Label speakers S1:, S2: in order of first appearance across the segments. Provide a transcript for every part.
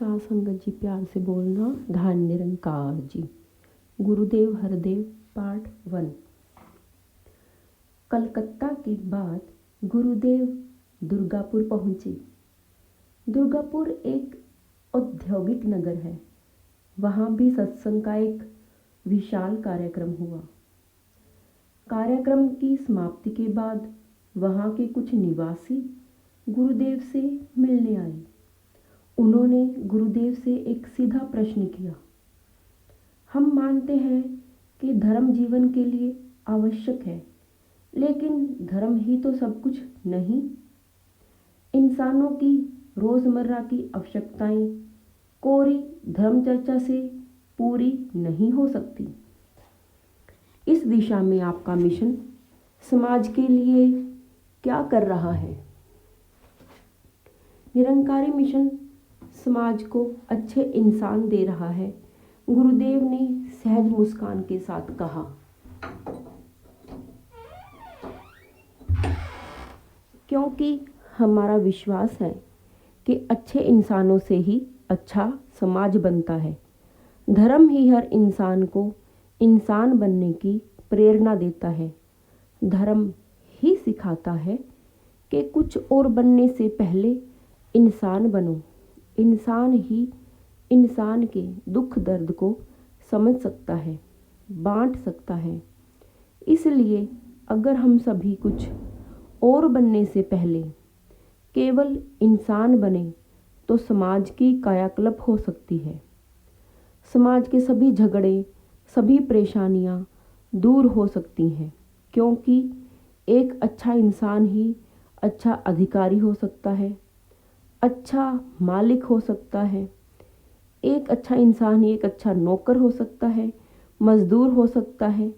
S1: साथ संगत जी प्यार से बोलना। धान निरंकार जी। गुरुदेव हरदेव पार्ट 1। कलकत्ता के बाद गुरुदेव दुर्गापुर पहुंचे। दुर्गापुर एक औद्योगिक नगर है। वहां भी सत्संग का एक विशाल कार्यक्रम हुआ। कार्यक्रम की समाप्ति के बाद वहां के कुछ निवासी गुरुदेव से मिलने आए। उन्होंने गुरुदेव से एक सीधा प्रश्न किया। हम मानते हैं कि धर्म जीवन के लिए आवश्यक है, लेकिन धर्म ही तो सब कुछ नहीं। इंसानों की रोजमर्रा की आवश्यकताएं कोरी धर्म चर्चा से पूरी नहीं हो सकती। इस दिशा में आपका मिशन समाज के लिए क्या कर रहा है? निरंकारी मिशन समाज को अच्छे इंसान दे रहा है, गुरुदेव ने सहज मुस्कान के साथ कहा। क्योंकि हमारा विश्वास है कि अच्छे इंसानों से ही अच्छा समाज बनता है। धर्म ही हर इंसान को इंसान बनने की प्रेरणा देता है। धर्म ही सिखाता है कि कुछ और बनने से पहले इंसान बनो। इंसान ही इंसान के दुख दर्द को समझ सकता है, बांट सकता है। इसलिए अगर हम सभी कुछ और बनने से पहले केवल इंसान बने तो समाज की कायाकल्प हो सकती है। समाज के सभी झगड़े, सभी परेशानियां दूर हो सकती हैं, क्योंकि एक अच्छा इंसान ही अच्छा अधिकारी हो सकता है, अच्छा मालिक हो सकता है। एक अच्छा इंसान ही एक अच्छा नौकर हो सकता है, मजदूर हो सकता है।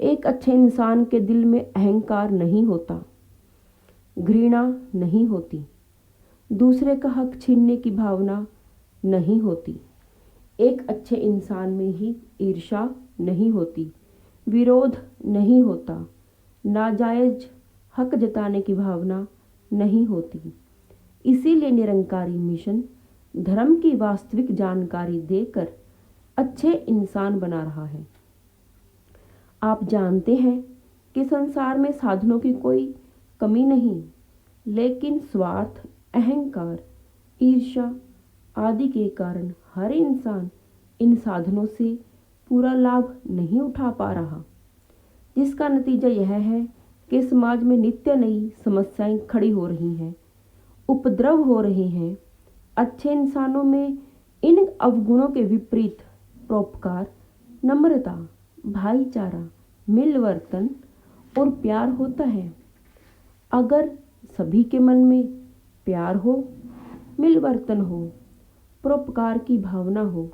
S1: एक अच्छे इंसान के दिल में अहंकार नहीं होता, घृणा नहीं होती, दूसरे का हक छीनने की भावना नहीं होती। एक अच्छे इंसान में ही ईर्ष्या नहीं होती, विरोध नहीं होता, नाजायज हक जताने की भावना नहीं होती। इसीलिए निरंकारी मिशन धर्म की वास्तविक जानकारी देकर अच्छे इंसान बना रहा है। आप जानते हैं कि संसार में साधनों की कोई कमी नहीं, लेकिन स्वार्थ, अहंकार, ईर्ष्या आदि के कारण हर इंसान इन साधनों से पूरा लाभ नहीं उठा पा रहा, जिसका नतीजा यह है कि समाज में नित्य नई समस्याएं खड़ी हो रही हैं, उपद्रव हो रहे हैं। अच्छे इंसानों में इन अवगुणों के विपरीत परोपकार, नम्रता, भाईचारा, मिलवर्तन और प्यार होता है। अगर सभी के मन में प्यार हो, मिलवर्तन हो, परोपकार की भावना हो,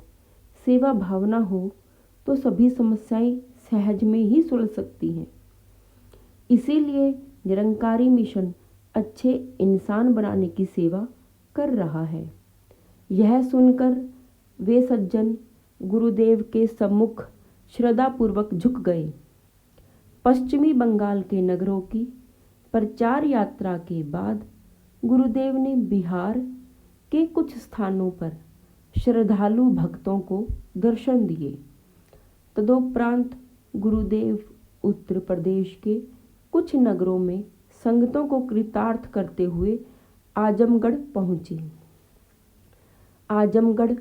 S1: सेवा भावना हो, तो सभी समस्याएं सहज में ही सुलझ सकती हैं। इसीलिए निरंकारी मिशन अच्छे इंसान बनाने की सेवा कर रहा है। यह सुनकर वे सज्जन गुरुदेव के सम्मुख श्रद्धापूर्वक झुक गए। पश्चिमी बंगाल के नगरों की प्रचार यात्रा के बाद गुरुदेव ने बिहार के कुछ स्थानों पर श्रद्धालु भक्तों को दर्शन दिए। तदोपरांत गुरुदेव उत्तर प्रदेश के कुछ नगरों में संगतों को कृतार्थ करते हुए आजमगढ़ पहुंचे। आजमगढ़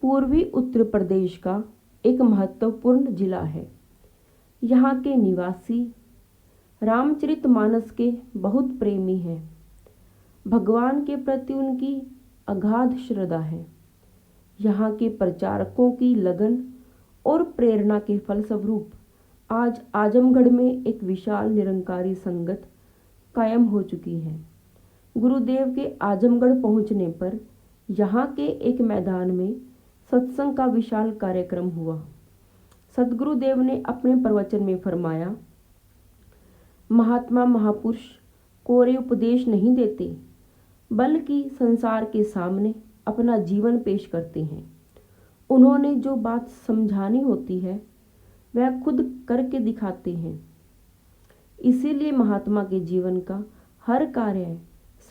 S1: पूर्वी उत्तर प्रदेश का एक महत्वपूर्ण जिला है। यहाँ के निवासी रामचरितमानस के बहुत प्रेमी हैं। भगवान के प्रति उनकी अगाध श्रद्धा है। यहाँ के प्रचारकों की लगन और प्रेरणा के फलस्वरूप आज आजमगढ़ में एक विशाल निरंकारी संगत कायम हो चुकी है। गुरुदेव के आजमगढ़ पहुंचने पर यहाँ के एक मैदान में सत्संग का विशाल कार्यक्रम हुआ। सद्गुरुदेव ने अपने प्रवचन में फरमाया, महात्मा महापुरुष कोरे उपदेश नहीं देते, बल्कि संसार के सामने अपना जीवन पेश करते हैं। उन्होंने जो बात समझानी होती है वह खुद करके दिखाते हैं। इसीलिए महात्मा के जीवन का हर कार्य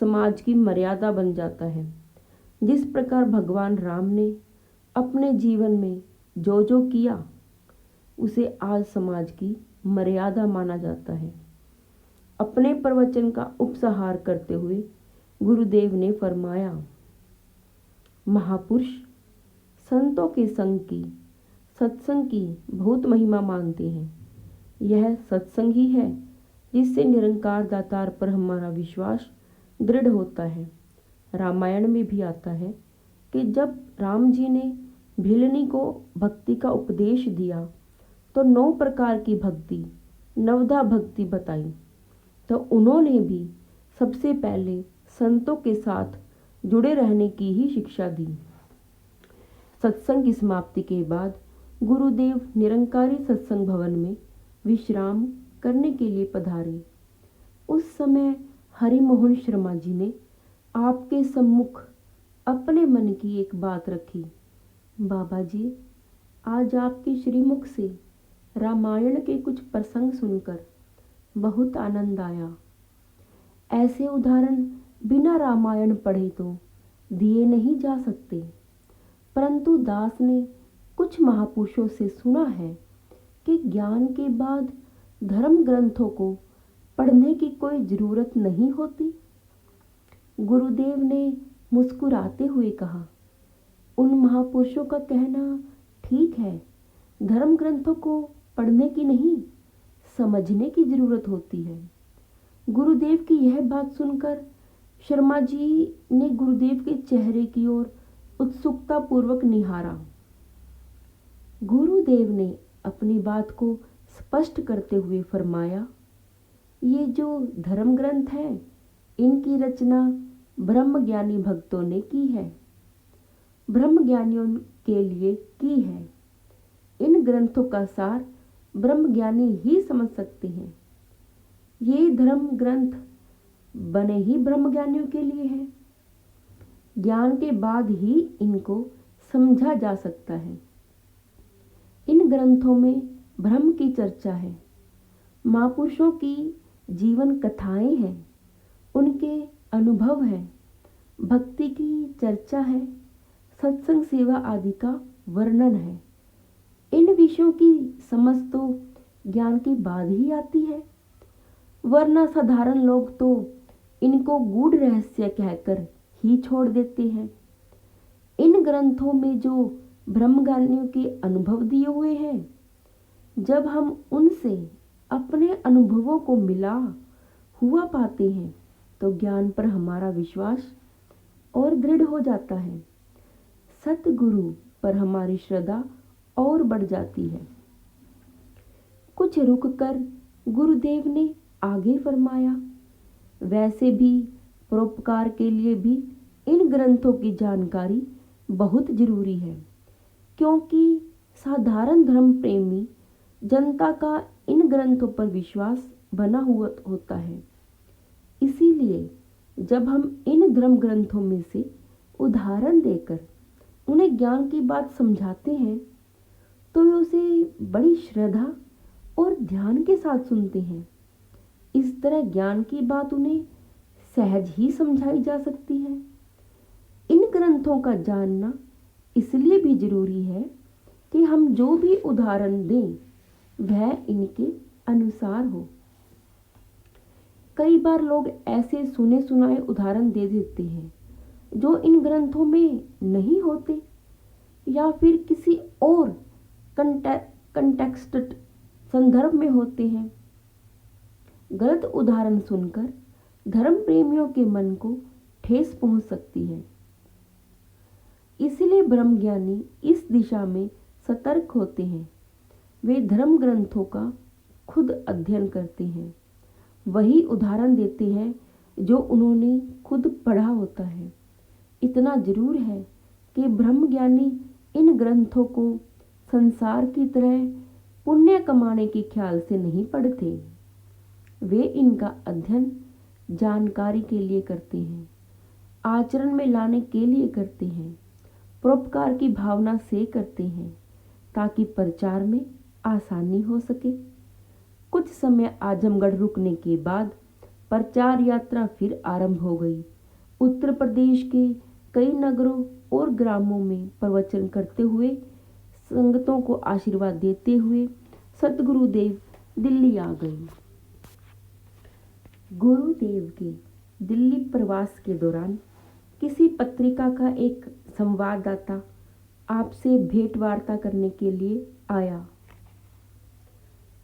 S1: समाज की मर्यादा बन जाता है। जिस प्रकार भगवान राम ने अपने जीवन में जो जो किया उसे आज समाज की मर्यादा माना जाता है। अपने प्रवचन का उपसंहार करते हुए गुरुदेव ने फरमाया, महापुरुष संतों के संग की, सत्संग की बहुत महिमा मानते हैं। यह सत्संग ही है जिससे निरंकार दातार पर हमारा विश्वास दृढ़ होता है। रामायण में भी आता है कि जब राम जी ने भिलनी को भक्ति का उपदेश दिया तो 9 प्रकार की भक्ति, नवधा भक्ति बताई, तो उन्होंने भी सबसे पहले संतों के साथ जुड़े रहने की ही शिक्षा दी। सत्संग की समाप्ति के बाद गुरुदेव निरंकारी सत्संग भवन में विश्राम करने के लिए पधारे। उस समय हरिमोहन शर्मा जी ने आपके सम्मुख अपने मन की एक बात रखी। बाबा जी, आज आपके श्रीमुख से रामायण के कुछ प्रसंग सुनकर बहुत आनंद आया। ऐसे उदाहरण बिना रामायण पढ़े तो दिए नहीं जा सकते, परंतु दास ने कुछ महापुरुषों से सुना है कि ज्ञान के बाद धर्म ग्रंथों को पढ़ने की कोई जरूरत नहीं होती। गुरुदेव ने मुस्कुराते हुए कहा, उन महापुरुषों का कहना ठीक है, धर्म ग्रंथों को पढ़ने की नहीं, समझने की जरूरत होती है। गुरुदेव की यह बात सुनकर शर्मा जी ने गुरुदेव के चेहरे की ओर उत्सुकता पूर्वक निहारा। गुरुदेव ने अपनी बात को स्पष्ट करते हुए फरमाया, ये जो धर्म ग्रंथ है इनकी रचना ब्रह्मज्ञानी भक्तों ने की है, ब्रह्मज्ञानियों के लिए की है। इन ग्रंथों का सार ब्रह्मज्ञानी ही समझ सकते हैं। ये धर्म ग्रंथ बने ही ब्रह्मज्ञानियों के लिए हैं। ज्ञान के बाद ही इनको समझा जा सकता है। इन ग्रंथों में ब्रह्म की चर्चा है, महापुरुषों की जीवन कथाएं हैं, उनके अनुभव हैं, भक्ति की चर्चा है, सत्संग सेवा आदि का वर्णन है। इन विषयों की समझ तो ज्ञान के बाद ही आती है, वरना साधारण लोग तो इनको गूढ़ रहस्य कहकर ही छोड़ देते हैं। इन ग्रंथों में जो ब्रह्मज्ञानियों के अनुभव दिए हुए हैं, जब हम उनसे अपने अनुभवों को मिला हुआ पाते हैं तो ज्ञान पर हमारा विश्वास और दृढ़ हो जाता है, सतगुरु पर हमारी श्रद्धा और बढ़ जाती है। कुछ रुककर गुरुदेव ने आगे फरमाया, वैसे भी परोपकार के लिए भी इन ग्रंथों की जानकारी बहुत जरूरी है, क्योंकि साधारण धर्म प्रेमी जनता का इन ग्रंथों पर विश्वास बना हुआ होता है। इसीलिए जब हम इन धर्म ग्रंथों में से उदाहरण देकर उन्हें ज्ञान की बात समझाते हैं तो वे उसे बड़ी श्रद्धा और ध्यान के साथ सुनते हैं। इस तरह ज्ञान की बात उन्हें सहज ही समझाई जा सकती है। इन ग्रंथों का जानना इसलिए भी जरूरी है कि हम जो भी उदाहरण दें वह इनके अनुसार हो। कई बार लोग ऐसे सुने सुनाए उदाहरण दे देते हैं जो इन ग्रंथों में नहीं होते या फिर किसी और कंटेक्स्ट संदर्भ में होते हैं। गलत उदाहरण सुनकर धर्म प्रेमियों के मन को ठेस पहुंच सकती है। इसलिए ब्रह्मज्ञानी इस दिशा में सतर्क होते हैं। वे धर्म ग्रंथों का खुद अध्ययन करते हैं, वही उदाहरण देते हैं जो उन्होंने खुद पढ़ा होता है। इतना जरूर है कि ब्रह्मज्ञानी इन ग्रंथों को संसार की तरह पुण्य कमाने के ख्याल से नहीं पढ़ते। वे इनका अध्ययन जानकारी के लिए करते हैं, आचरण में लाने के लिए करते हैं, परोपकार की भावना से करते हैं ताकि प्रचार में आसानी हो सके। कुछ समय आजमगढ़ रुकने के बाद प्रचार यात्रा फिर आरंभ हो गई। उत्तर प्रदेश के कई नगरों और ग्रामों में प्रवचन करते हुए, संगतों को आशीर्वाद देते हुए सतगुरुदेव दिल्ली आ गए। गुरुदेव के दिल्ली प्रवास के दौरान किसी पत्रिका का एक संवाददाता आपसे भेंट वार्ता करने के लिए आया।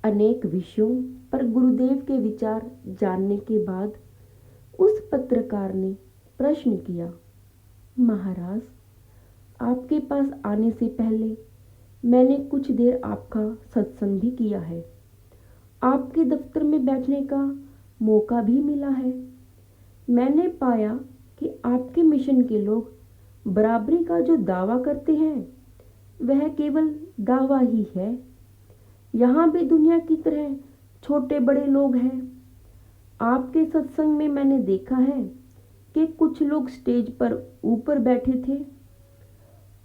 S1: अनेक विषयों पर गुरुदेव के विचार जानने के बाद उस पत्रकार ने प्रश्न किया, महाराज, आपके पास आने से पहले मैंने कुछ देर आपका सत्संग भी किया है, आपके दफ्तर में बैठने का मौका भी मिला है। मैंने पाया कि आपके मिशन के लोग बराबरी का जो दावा करते हैं वह केवल दावा ही है। यहाँ भी दुनिया की तरह छोटे बड़े लोग हैं। आपके सत्संग में मैंने देखा है कि कुछ लोग स्टेज पर ऊपर बैठे थे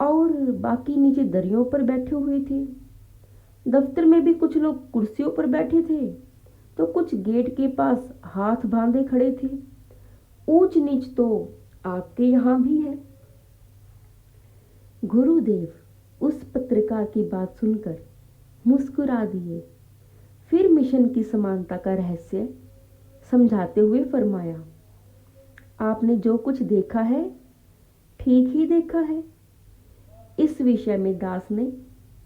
S1: और बाकी नीचे दरियों पर बैठे हुए थे। दफ्तर में भी कुछ लोग कुर्सियों पर बैठे थे तो कुछ गेट के पास हाथ बांधे खड़े थे। ऊंच नीच तो आपके यहाँ भी है। गुरुदेव उस पत्रकार की बात सुनकर मुस्कुरा दिए। फिर मिशन की समानता का रहस्य समझाते हुए फरमाया, आपने जो कुछ देखा है ठीक ही देखा है। इस विषय में दास ने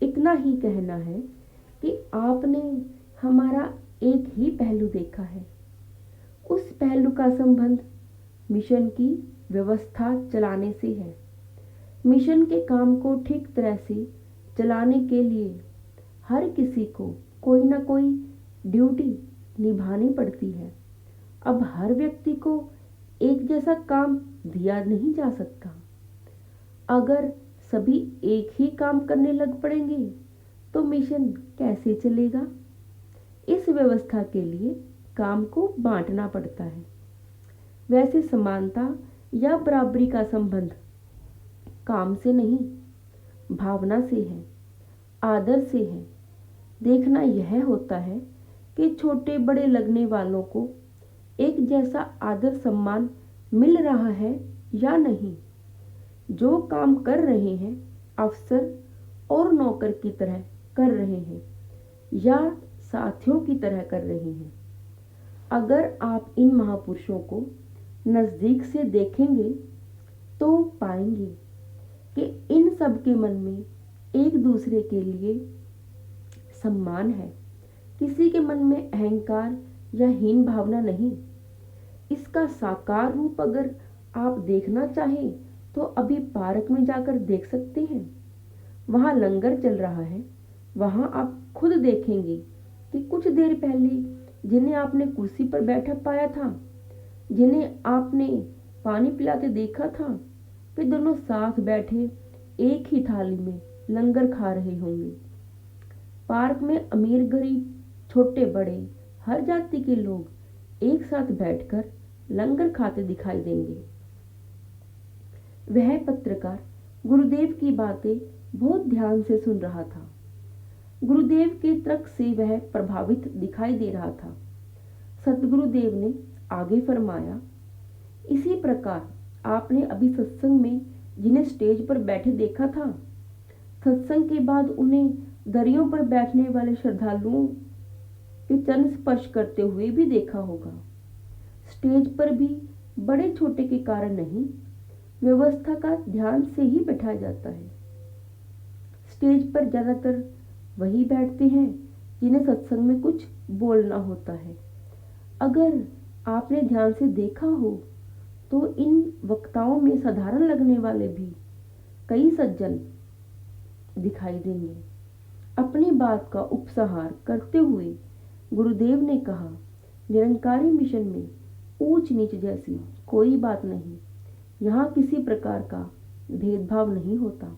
S1: इतना ही कहना है कि आपने हमारा एक ही पहलू देखा है। उस पहलू का संबंध मिशन की व्यवस्था चलाने से है। मिशन के काम को ठीक तरह से चलाने के लिए हर किसी को कोई ना कोई ड्यूटी निभानी पड़ती है। अब हर व्यक्ति को एक जैसा काम दिया नहीं जा सकता। अगर सभी एक ही काम करने लग पड़ेंगे तो मिशन कैसे चलेगा? इस व्यवस्था के लिए काम को बांटना पड़ता है। वैसे समानता या बराबरी का संबंध काम से नहीं, भावना से है, आदर से है। देखना यह होता है कि छोटे बड़े लगने वालों को एक जैसा आदर सम्मान मिल रहा है या नहीं। जो काम कर रहे हैं अफसर और नौकर की तरह कर रहे हैं या साथियों की तरह कर रहे हैं। अगर आप इन महापुरुषों को नज़दीक से देखेंगे तो पाएंगे कि इन सब के मन में एक दूसरे के लिए सम्मान है। किसी के मन में अहंकार या हीन भावना नहीं। इसका साकार रूप अगर आप देखना चाहें तो अभी पार्क में जाकर देख सकते हैं। वहाँ लंगर चल रहा है। वहाँ आप खुद देखेंगे कि कुछ देर पहले जिन्हें आपने कुर्सी पर बैठा पाया था, जिन्हें आपने पानी पिलाते देखा था, वे दोनों साथ बैठे एक ही थाली में लंगर खा रहे होंगे। पार्क में अमीर गरीब, छोटे बड़े, हर जाति के लोग एक साथ बैठकर लंगर खाते दिखाई देंगे। वह पत्रकार गुरुदेव की बातें बहुत ध्यान से सुन रहा था। गुरुदेव के तर्क से वह प्रभावित दिखाई दे रहा था। सतगुरुदेव ने आगे फरमाया, इसी प्रकार आपने अभी सत्संग में जिन्हें स्टेज पर बैठे देखा था, सत्संग के बाद उन्हें दरियों पर बैठने वाले श्रद्धालुओं के चरण स्पर्श करते हुए भी देखा होगा। स्टेज पर भी बड़े छोटे के कारण नहीं, व्यवस्था का ध्यान से ही बैठाया जाता है। स्टेज पर ज्यादातर वही बैठते हैं जिन्हें सत्संग में कुछ बोलना होता है। अगर आपने ध्यान से देखा हो तो इन वक्ताओं में साधारण लगने वाले भी कई सज्जन दिखाई देंगे। अपनी बात का उपसंहार करते हुए गुरुदेव ने कहा, निरंकारी मिशन में ऊंच नीच जैसी कोई बात नहीं। यहाँ किसी प्रकार का भेदभाव नहीं होता।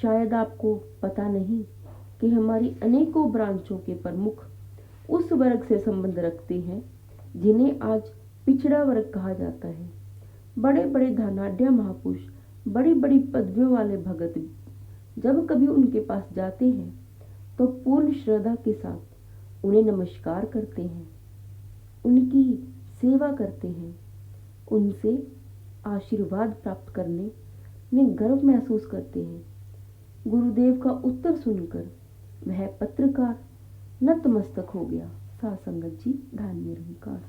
S1: शायद आपको पता नहीं कि हमारी अनेकों ब्रांचों के प्रमुख उस वर्ग से संबंध रखते हैं जिन्हें आज पिछड़ा वर्ग कहा जाता है। बड़े बड़े धनाढ्य महापुरुष, बड़ी बड़ी पदवियों वाले भगत जब कभी उनके पास जाते हैं तो पूर्ण श्रद्धा के साथ उन्हें नमस्कार करते हैं, उनकी सेवा करते हैं, उनसे आशीर्वाद प्राप्त करने में गर्व महसूस करते हैं। गुरुदेव का उत्तर सुनकर वह पत्रकार नतमस्तक हो गया। साथ संगत जी, धन्य निरंकार।